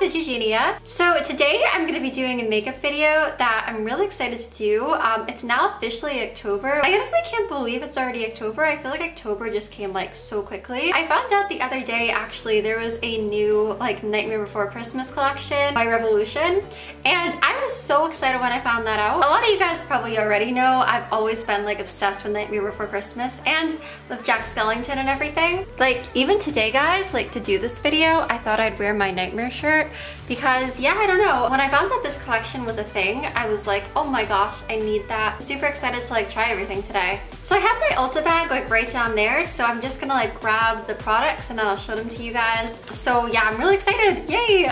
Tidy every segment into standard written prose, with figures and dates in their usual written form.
it's Eugenia. So today I'm gonna be doing a makeup video that I'm really excited to do. It's now officially October. I honestly can't believe it's already October. I feel like October just came like so quickly. I found out the other day actually there was a new like Nightmare Before Christmas collection by Revolution, and I was so excited when I found that out. A lot of you guys probably already know I've always been like obsessed with Nightmare Before Christmas and with Jack Skellington and everything. Like even today guys, like to do this video, I thought I'd wear my Nightmare shirt because yeah, I don't know. When I found out this collection was a thing, I was like, oh my gosh, I need that. I'm super excited to like try everything today. So I have my Ulta bag like right down there, so I'm just gonna like grab the products and I'll show them to you guys. So yeah, I'm really excited, yay!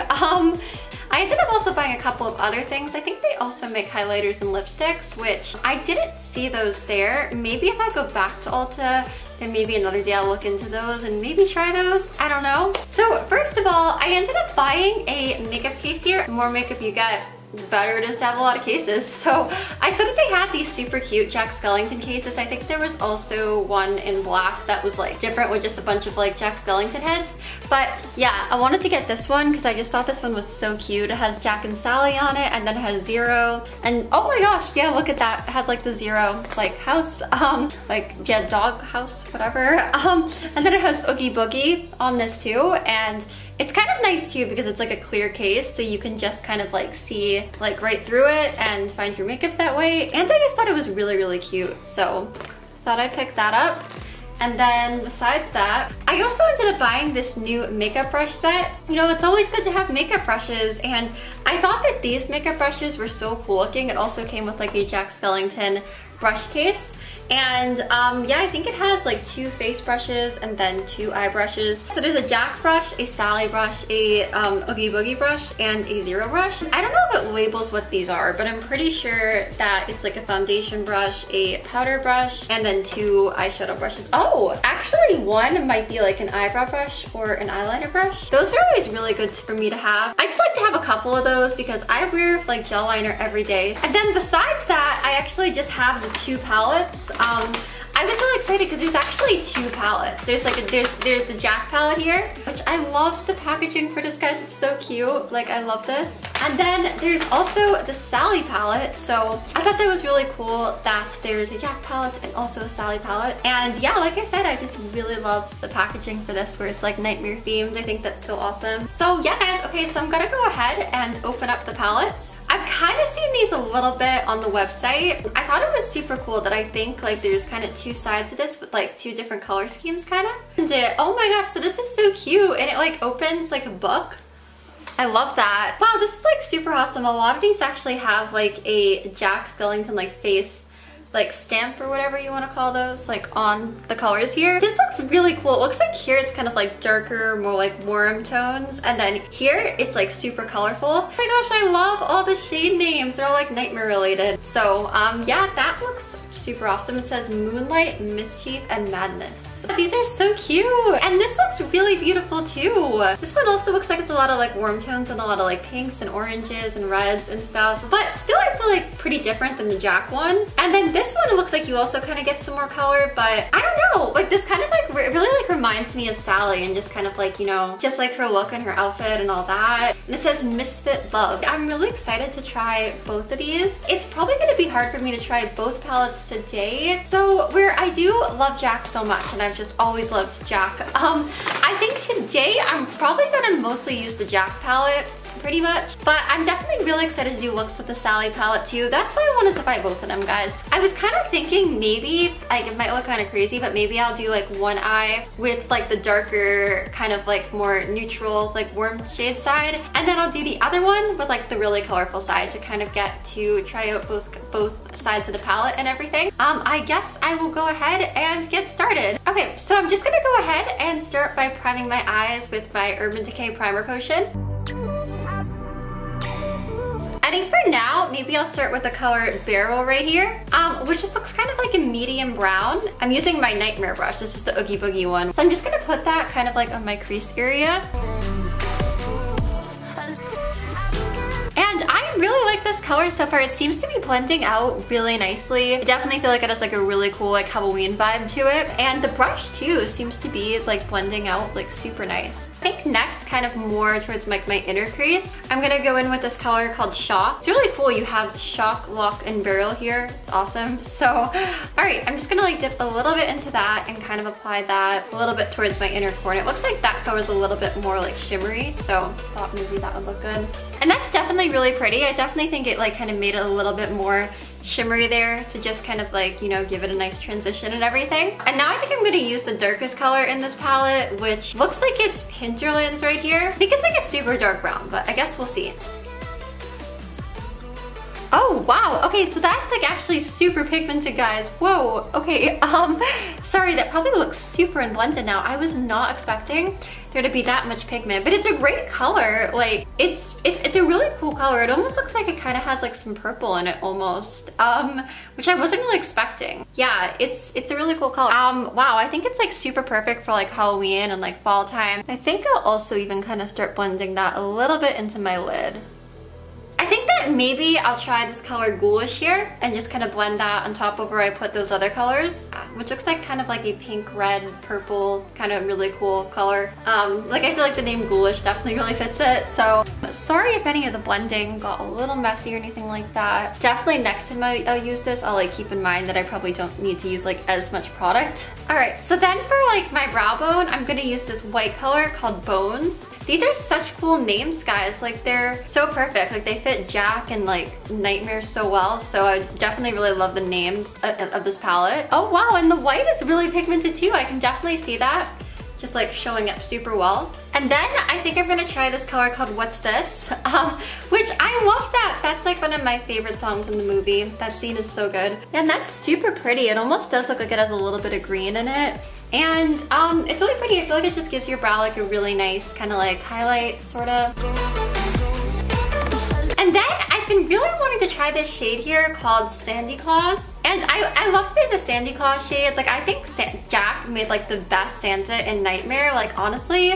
I ended up also buying a couple of other things. I think they also make highlighters and lipsticks, which I didn't see those there. Maybe if I go back to Ulta, then maybe another day I'll look into those and maybe try those. I don't know. So first of all, I ended up buying a makeup case here. The more makeup you get, the better it is to have a lot of cases. So I said that they had these super cute Jack Skellington cases. I think there was also one in black that was like different with just a bunch of like Jack Skellington heads. But yeah, I wanted to get this one because I just thought this one was so cute. It has Jack and Sally on it, and then it has Zero. And oh my gosh, yeah, look at that. It has like the Zero like house, like yeah, dog house, whatever. And then it has Oogie Boogie on this too. And it's kind of nice too because it's like a clear case, so you can just kind of like see like right through it and find your makeup that way. And I just thought it was really, really cute. So thought I'd pick that up. And then besides that, I also ended up buying this new makeup brush set. You know, it's always good to have makeup brushes, and I thought that these makeup brushes were so cool looking. It also came with like a Jack Skellington brush case. And yeah, I think it has like 2 face brushes and then 2 eye brushes. So there's a Jack brush, a Sally brush, a Oogie Boogie brush, and a Zero brush. I don't know if it labels what these are, but I'm pretty sure that it's like a foundation brush, a powder brush, and then 2 eyeshadow brushes. Oh, actually one might be like an eyebrow brush or an eyeliner brush. Those are always really good for me to have. I just like to have a couple of those because I wear like gel liner every day. And then besides that, I actually just have the 2 palettes. I was so excited because there's actually 2 palettes. There's like there's the Jack palette here, which I love the packaging for this, guys. It's so cute. Like I love this. And then there's also the Sally palette. So I thought that was really cool that there's a Jack palette and also a Sally palette. And yeah, like I said, I just really love the packaging for this where it's like nightmare themed. I think that's so awesome. So yeah, guys. Okay, so I'm gonna go ahead and open up the palettes. I've kind of seen these a little bit on the website. I thought it was super cool that I think like there's kind of 2 sides to this with like 2 different color schemes kind of. And oh my gosh, so this is so cute, and it like opens like a book. I love that. Wow, this is like super awesome. A lot of these actually have like a Jack Skellington like face like stamp or whatever you want to call those like on the colors here. This looks really cool. It looks like here it's kind of like darker, more like warm tones, and then here it's like super colorful. Oh my gosh, I love all the shade names. They're all like nightmare related. So yeah, that looks super awesome. It says Moonlight, Mischief, and Madness. These are so cute, and this looks really beautiful too. This one also looks like it's a lot of like warm tones and a lot of like pinks and oranges and reds and stuff, but still I feel like pretty different than the Jack one. And then this one looks like you also kind of get some more color, but I don't know, like this kind of like really like reminds me of Sally and just kind of like, you know, just like her look and her outfit and all that. And it says Misfit Love. I'm really excited to try both of these. It's probably going to be hard for me to try both palettes today. So where I do love Jack so much, and I've just always loved Jack, I think today I'm probably gonna mostly use the Jack palette pretty much, but I'm definitely really excited to do looks with the Sally palette too. That's why I wanted to buy both of them, guys. I was kind of thinking maybe, like it might look kind of crazy, but maybe I'll do like one eye with like the darker kind of like more neutral like warm shade side, and then I'll do the other one with like the really colorful side to kind of get to try out both sides of the palette and everything. I guess I will go ahead and get started. Okay, so I'm just gonna go ahead and start by priming my eyes with my Urban Decay Primer Potion. I think for now, maybe I'll start with the color Beryl right here, which just looks kind of like a medium brown. I'm using my Nightmare brush. This is the Oogie Boogie one. So I'm just gonna put that kind of like on my crease area. And I really like this color so far. It seems to be blending out really nicely. I definitely feel like it has like a really cool like Halloween vibe to it. And the brush too seems to be like blending out like super nice. I think next, kind of more towards like my inner crease, I'm gonna go in with this color called Shock. It's really cool. You have Shock, Lock, and Barrel here. It's awesome. So, all right, I'm just gonna like dip a little bit into that and kind of apply that a little bit towards my inner corner. It looks like that color is a little bit more like shimmery, so I thought maybe that would look good. And that's definitely really pretty. I definitely think it like kind of made it a little bit more shimmery there to just kind of like, you know, give it a nice transition and everything. And now I think I'm gonna use the darkest color in this palette, which looks like it's Hinterlands right here. I think it's like a super dark brown, but I guess we'll see. Oh, wow. Okay, so that's like actually super pigmented, guys. Whoa, okay. Sorry, that probably looks super unblended now. I was not expecting there to be that much pigment, but it's a great color. Like, it's a really cool color. It almost looks like it kind of has like some purple in it almost, which I wasn't really expecting. Yeah, it's a really cool color. Wow, I think it's like super perfect for like Halloween and like fall time. I think I'll also even kind of start blending that a little bit into my lid. I think that maybe I'll try this color Ghoulish here and just kind of blend that on top of where I put those other colors, which looks like kind of like a pink, red, purple, kind of really cool color. Like I feel like the name Ghoulish definitely really fits it. So sorry if any of the blending got a little messy or anything like that. Definitely next time I'll use this, I'll like keep in mind that I probably don't need to use like as much product. All right, so then for like my brow bone, I'm gonna use this white color called Bones. These are such cool names, guys. Like they're so perfect. Like they fit Jack and like Nightmare so well. So I definitely really love the names of this palette. Oh wow, and the white is really pigmented too. I can definitely see that. Just like showing up super well. And then I think I'm gonna try this color called What's This? Which I love that. That's like one of my favorite songs in the movie. That scene is so good. And that's super pretty. It almost does look like it has a little bit of green in it. And it's really pretty. I feel like it just gives your brow like a really nice kind of like highlight sort of. And then I've been really wanting to try this shade here called Sandy Claus. And I love that there's a Sandy Claus shade. Like I think Jack made like the best Santa in Nightmare. Like honestly,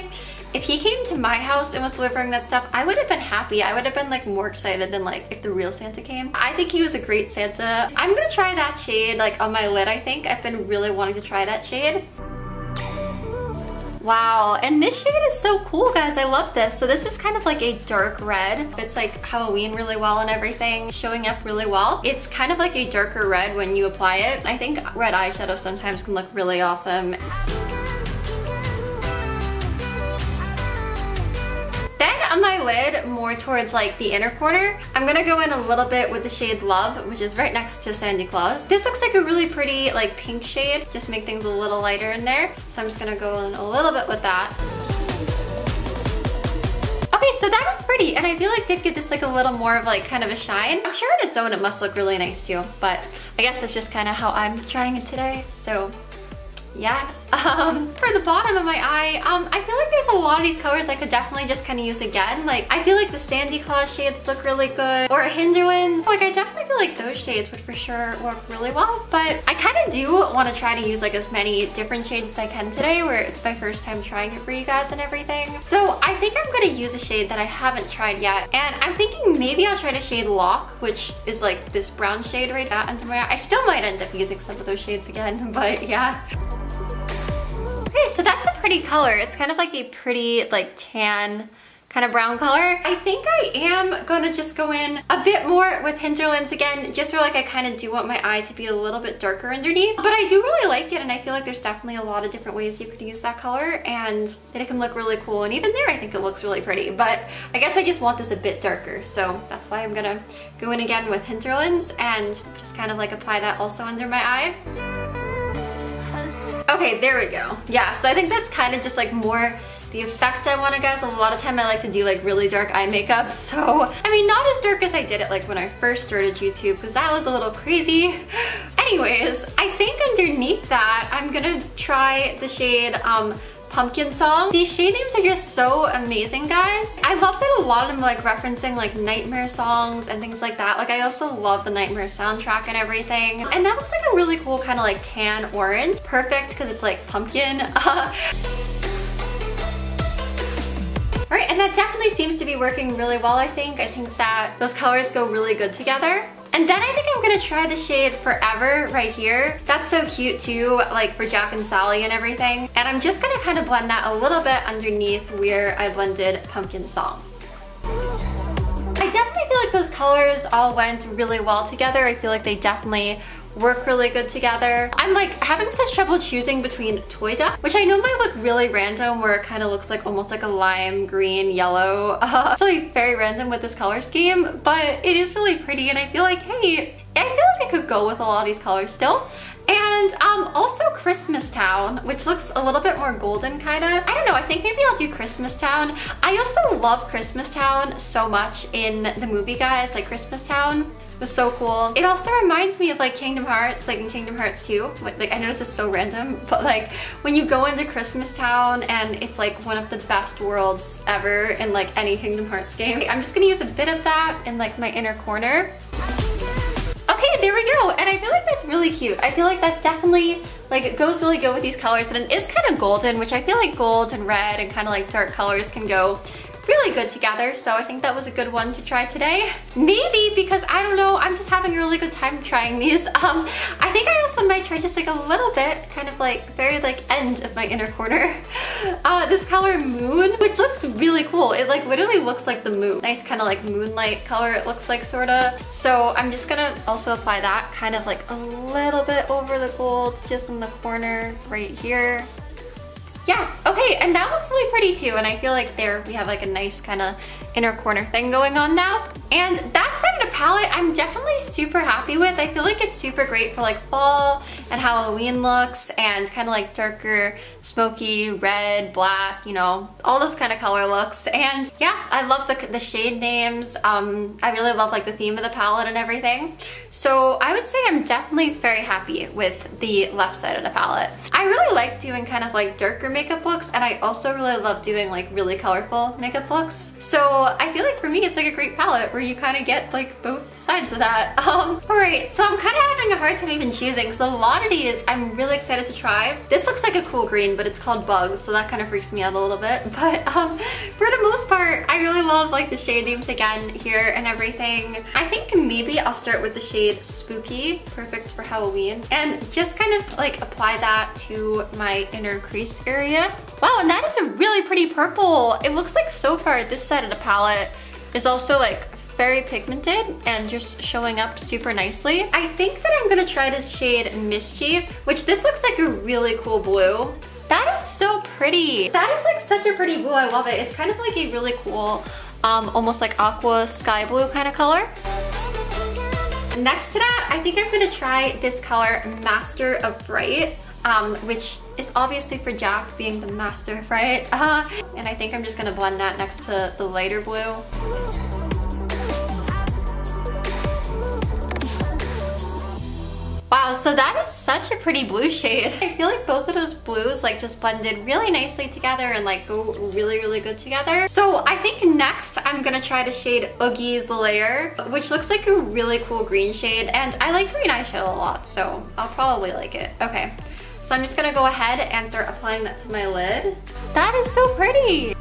if he came to my house and was delivering that stuff, I would have been happy. I would have been like more excited than like if the real Santa came. I think he was a great Santa. I'm gonna try that shade like on my lid, I think. I've been really wanting to try that shade. Wow, and this shade is so cool, guys. I love this. So this is kind of like a dark red. It's like Halloween really well and everything, showing up really well. It's kind of like a darker red when you apply it. I think red eyeshadow sometimes can look really awesome. Then on my lid, more towards like the inner corner, I'm gonna go in a little bit with the shade Love, which is right next to Sandy Claus. This looks like a really pretty like pink shade, just make things a little lighter in there. So I'm just gonna go in a little bit with that. Okay, so that was pretty, and I feel like did give this like a little more of like kind of a shine. I'm sure on its own it must look really nice too, but I guess that's just kind of how I'm trying it today, so yeah. For the bottom of my eye, I feel like there's a lot of these colors I could definitely just kind of use again. Like, I feel like the Sandy Claus shades look really good, or Hinterlands. Like, I definitely feel like those shades would for sure work really well, but I kind of do want to try to use like as many different shades as I can today, where it's my first time trying it for you guys and everything. So I think I'm gonna use a shade that I haven't tried yet, and I'm thinking maybe I'll try to shade Lock, which is like this brown shade right under my eye. I still might end up using some of those shades again, but yeah. Okay, so that's a pretty color. It's kind of like a pretty like tan kind of brown color. I think I am gonna just go in a bit more with Hinterlands again, just so like I kind of do want my eye to be a little bit darker underneath. But I do really like it, and I feel like there's definitely a lot of different ways you could use that color, and that it can look really cool. And even there, I think it looks really pretty. But I guess I just want this a bit darker, so that's why I'm gonna go in again with Hinterlands and just kind of like apply that also under my eye. Okay, there we go. Yeah, so I think that's kind of just like more the effect I want, guys. A lot of time I like to do like really dark eye makeup, so I mean not as dark as I did it like when I first started YouTube, because that was a little crazy. Anyways, I think underneath that I'm gonna try the shade Pumpkin Song. These shade names are just so amazing, guys. I love that a lot of them like referencing like Nightmare songs and things like that. Like I also love the Nightmare soundtrack and everything. And that looks like a really cool kind of like tan orange. Perfect because it's like pumpkin. All right, and that definitely seems to be working really well, I think. I think that those colors go really good together. And then I think I'm gonna try the shade Forever right here. That's so cute too, like for Jack and Sally and everything. And I'm just gonna kind of blend that a little bit underneath where I blended Pumpkin Song. I definitely feel like those colors all went really well together. I feel like they definitely work really good together. I'm like having such trouble choosing between Toy Duck, which I know might look really random, where it kind of looks like almost like a lime green yellow. It's really very random with this color scheme, but it is really pretty, and I feel like, hey, I feel like I could go with a lot of these colors still. And also Christmas Town, which looks a little bit more golden kind of. I don't know, I think maybe I'll do Christmas Town. I also love Christmas Town so much in the movie, guys. Like Christmas Town was so cool. It also reminds me of like Kingdom Hearts, like in Kingdom Hearts 2. Like I know this is so random, but like when you go into Christmas Town and it's like one of the best worlds ever in like any Kingdom Hearts game. I'm just gonna use a bit of that in like my inner corner. Okay, there we go. And I feel like that's really cute. I feel like that definitely like it goes really good with these colors, and it is kind of golden, which I feel like gold and red and kind of like dark colors can go really good together. So I think that was a good one to try today. Maybe because, I don't know, I'm just having a really good time trying these. I think I also might try just like a little bit, kind of like very like end of my inner corner. This color Moon, which looks really cool. It like literally looks like the moon. Nice kind of like moonlight color it looks like, sorta. So I'm just gonna also apply that kind of like a little bit over the gold, just in the corner right here. Yeah, okay, and that looks really pretty too, and I feel like there we have like a nice kind of inner corner thing going on now. And that side of the palette I'm definitely super happy with. I feel like it's super great for like fall and Halloween looks, and kind of like darker, smoky, red, black, you know, all those kind of color looks. And yeah, I love the shade names. I really love like the theme of the palette and everything. So I would say I'm definitely very happy with the left side of the palette. I really like doing kind of like darker makeup looks, and I also really love doing like really colorful makeup looks. So I feel like for me it's like a great palette where you kind of get like both sides of that. Alright, so I'm kind of having a hard time even choosing. So a lot of these I'm really excited to try. This looks like a cool green, but it's called Bugs, so that kind of freaks me out a little bit. But for the most part, I really love like the shade names again here and everything. I think maybe I'll start with the shade Spooky, perfect for Halloween, and just kind of like apply that to my inner crease area. Wow, and that is a really pretty purple. It looks like so far this side of the palette is also like very pigmented and just showing up super nicely. I think that I'm gonna try this shade Mischief, which this looks like a really cool blue. That is so pretty. That is like such a pretty blue, I love it. It's kind of like a really cool, almost like aqua sky blue kind of color. Next to that, I think I'm gonna try this color Master of Bright, which is obviously for Jack being the master of bright. And I think I'm just gonna blend that next to the lighter blue. Wow, so that is such a pretty blue shade. I feel like both of those blues like just blended really nicely together and like go really, really good together. So I think next I'm gonna try the shade Oogie's Lair, which looks like a really cool green shade, and I like green eyeshadow a lot, so I'll probably like it. Okay, so I'm just gonna go ahead and start applying that to my lid. That is so pretty. I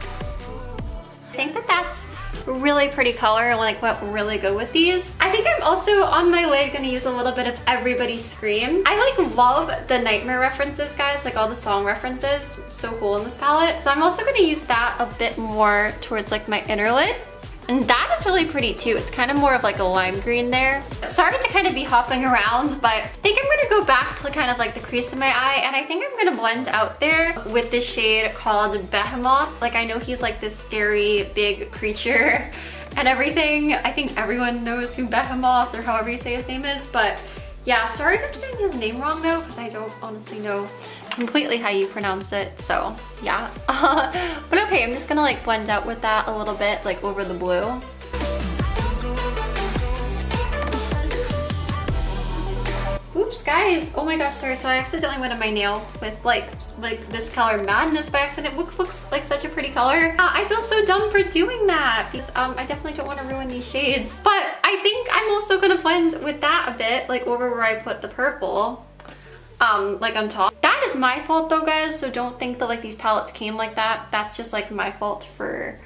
think that that's really pretty color, like went really good with these. I think I'm also on my lid gonna use a little bit of Everybody Scream. I like love the Nightmare references, guys, like all the song references. So cool in this palette. So I'm also gonna use that a bit more towards like my inner lid. And that is really pretty too. It's kind of more of like a lime green there. Sorry to kind of be hopping around, but I think I'm gonna go back to kind of like the crease of my eye, and I think I'm gonna blend out there with this shade called Behemoth. Like I know he's like this scary big creature and everything. I think everyone knows who Behemoth or however you say his name is, but yeah, sorry if I'm saying his name wrong though, because I don't honestly know completely how you pronounce it, so yeah. But okay, I'm just gonna like blend out with that a little bit, like over the blue. Oops, guys, oh my gosh, sorry. So I accidentally went on my nail with like this color Madness by accident. It looks like such a pretty color. I feel so dumb for doing that because I definitely don't want to ruin these shades. But I think I'm also gonna blend with that a bit, like over where I put the purple. Like on top. That is my fault though, guys, so don't think that like these palettes came like that. That's just like my fault for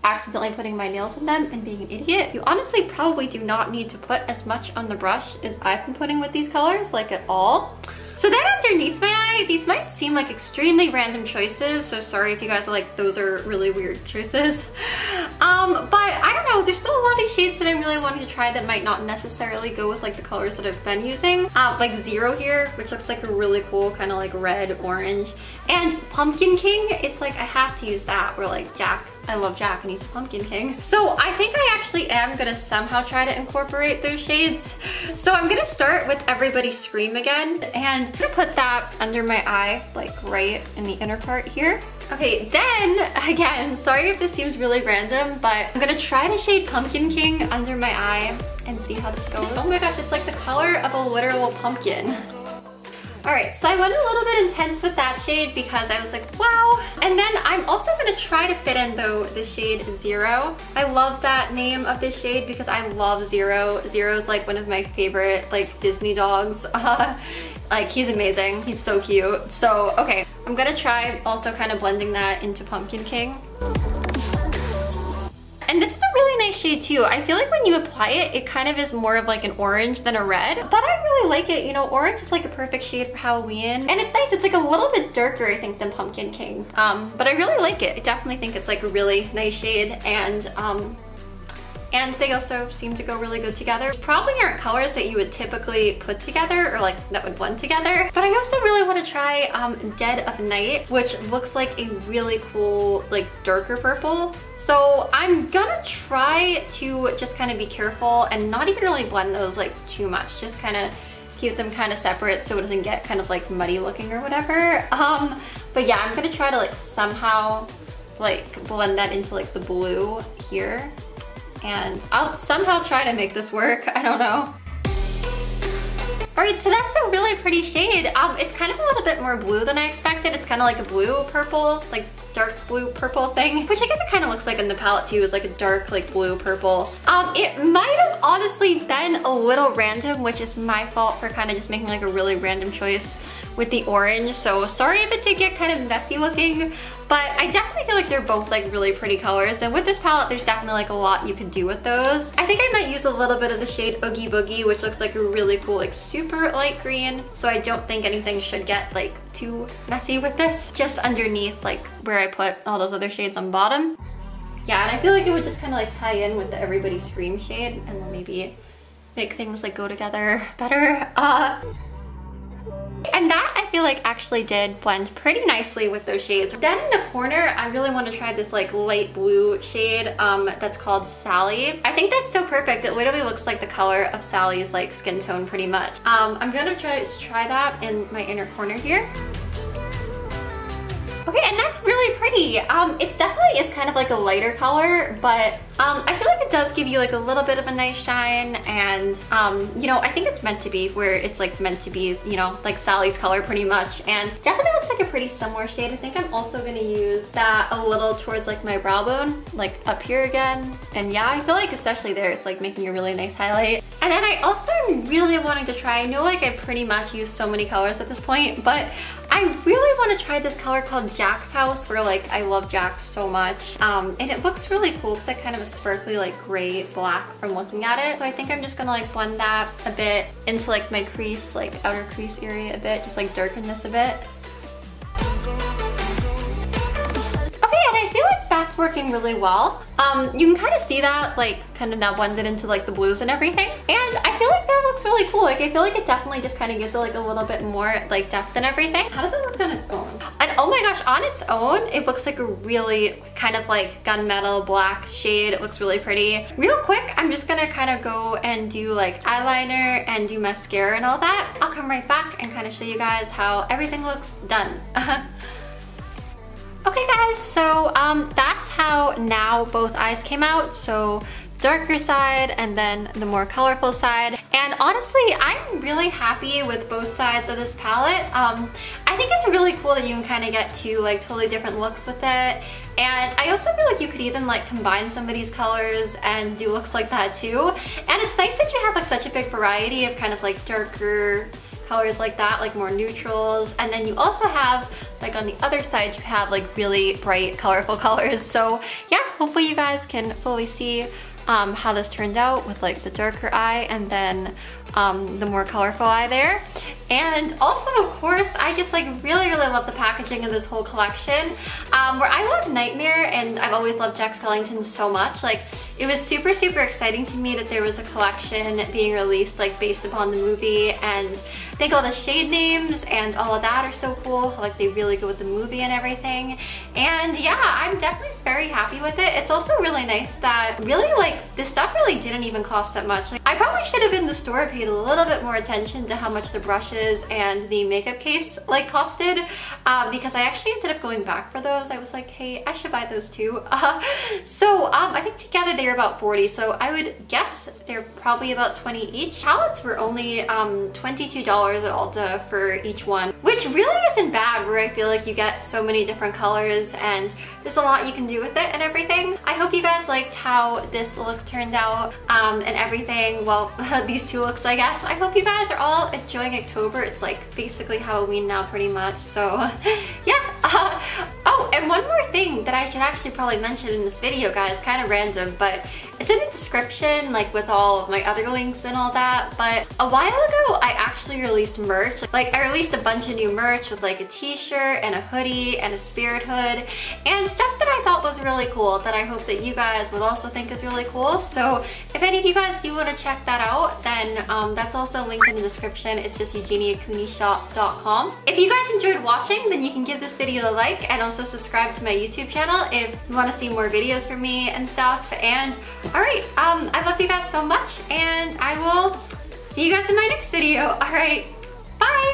accidentally putting my nails in them and being an idiot. You honestly probably do not need to put as much on the brush as I've been putting with these colors, like at all. So then underneath my eye, these might seem like extremely random choices, so sorry if you guys are like, those are really weird choices. But I don't know, there's still a lot of shades that I'm really wanting to try that might not necessarily go with like the colors that I've been using. Like Zero here, which looks like a really cool kind of like red, orange. And Pumpkin King, it's like I have to use that, or like Jack. I love Jack and he's a Pumpkin King. So I think I actually am gonna somehow try to incorporate those shades. So I'm gonna start with Everybody Scream again, and I'm gonna put that under my eye, like right in the inner part here. Okay, then again, sorry if this seems really random, but I'm gonna try to shade Pumpkin King under my eye and see how this goes. Oh my gosh, it's like the color of a literal pumpkin. All right, so I went a little bit intense with that shade because I was like, wow. And then I'm also gonna try to fit in though the shade Zero. I love that name of this shade because I love Zero. Zero's like one of my favorite like Disney dogs. Like he's amazing, he's so cute. So, okay, I'm gonna try also kind of blending that into Pumpkin King. And this is a really nice shade too. I feel like when you apply it, it kind of is more of like an orange than a red, but I really like it. You know, orange is like a perfect shade for Halloween. And it's nice, it's like a little bit darker, I think, than Pumpkin King. But I really like it. I definitely think it's like a really nice shade, and they also seem to go really good together. Probably aren't colors that you would typically put together or like that would blend together. But I also really want to try Dead of Night, which looks like a really cool like darker purple. So I'm gonna try to just kind of be careful and not even really blend those like too much. Just kind of keep them kind of separate so it doesn't get kind of like muddy looking or whatever. But yeah, I'm gonna try to like somehow like blend that into like the blue here. And I'll somehow try to make this work, I don't know. All right, so that's a really pretty shade. It's kind of a little bit more blue than I expected. It's kind of like a blue purple, like dark blue purple thing, which I guess it kind of looks like in the palette too, is like a dark like blue purple. It might have honestly been a little random, which is my fault for kind of just making like a really random choice with the orange. So sorry if it did get kind of messy looking, but I definitely feel like they're both like really pretty colors. And with this palette, there's definitely like a lot you could do with those. I think I might use a little bit of the shade Oogie Boogie, which looks like a really cool, like super light green. So I don't think anything should get like too messy with this. Just underneath like where I put all those other shades on bottom. Yeah, and I feel like it would just kind of like tie in with the Everybody Scream shade and then maybe make things like go together better. And that I feel like actually did blend pretty nicely with those shades. Then in the corner, I really want to try this like light blue shade that's called Sally. I think that's so perfect. It literally looks like the color of Sally's like skin tone pretty much. I'm gonna try that in my inner corner here. Okay, and that's really pretty. It's definitely is kind of like a lighter color, but I feel like it does give you like a little bit of a nice shine, and you know, I think it's meant to be where it's like meant to be, you know, like Sally's color pretty much, and definitely looks like a pretty similar shade. I think I'm also gonna use that a little towards like my brow bone, like up here again. And yeah, I feel like especially there, it's like making a really nice highlight. And then I also am really wanting to try, I know like I pretty much use so many colors at this point, but I really want to try this color called Jack's House, where like I love Jack so much. And it looks really cool because like kind of a sparkly like gray black from looking at it. So I think I'm just gonna like blend that a bit into like my crease, like outer crease area a bit, just like darken this a bit. I feel like that's working really well. You can kind of see that like kind of now blended into like the blues and everything. And I feel like that looks really cool. Like I feel like it definitely just kind of gives it like a little bit more like depth and everything. How does it look on its own? And oh my gosh, on its own, it looks like a really kind of like gunmetal black shade. It looks really pretty. Real quick, I'm just gonna kind of go and do like eyeliner and do mascara and all that. I'll come right back and kind of show you guys how everything looks done. Okay guys, so that's how now both eyes came out. So darker side and then the more colorful side. And honestly, I'm really happy with both sides of this palette. I think it's really cool that you can kind of get two like totally different looks with it. And I also feel like you could even like combine some of these colors and do looks like that too. And it's nice that you have like such a big variety of kind of like darker colors like that, like more neutrals. And then you also have, like on the other side, you have like really bright, colorful colors. So yeah, hopefully you guys can fully see how this turned out with like the darker eye and then the more colorful eye there. And also, of course, I just like really love the packaging of this whole collection. Where I love Nightmare and I've always loved Jack Skellington so much, like it was super exciting to me that there was a collection being released like based upon the movie, and I think all the shade names and all of that are so cool, like they really go with the movie and everything. And yeah, I'm definitely very happy with it. It's also really nice that really like this stuff really didn't even cost that much. Like, I probably should have in the store paid a little bit more attention to how much the brushes and the makeup case like costed, because I actually ended up going back for those. I was like, hey, I should buy those too. So I think together they were about 40, so I would guess they're probably about 20 each. Palettes were only $22 at Ulta for each one, which really isn't bad, where I feel like you get so many different colors and there's a lot you can do with it and everything. I hope you guys liked how this look turned out and everything. Well, these two looks, I guess. I hope you guys are all enjoying October. It's like basically Halloween now pretty much, so yeah. Oh, and one more thing that I should actually probably mention in this video, guys, kind of random, but it's in the description, like with all of my other links and all that. But a while ago, I actually released merch. Like I released a bunch of new merch with like a t-shirt and a hoodie and a spirit hood and stuff that I thought was really cool that I hope that you guys would also think is really cool. So if any of you guys do want to check that out, then that's also linked in the description. It's just eugeniacooneyshop.com. If you guys enjoyed watching, then you can give this video a like and also subscribe to my YouTube channel if you want to see more videos from me and stuff. And alright, I love you guys so much, and I will see you guys in my next video. Alright, bye!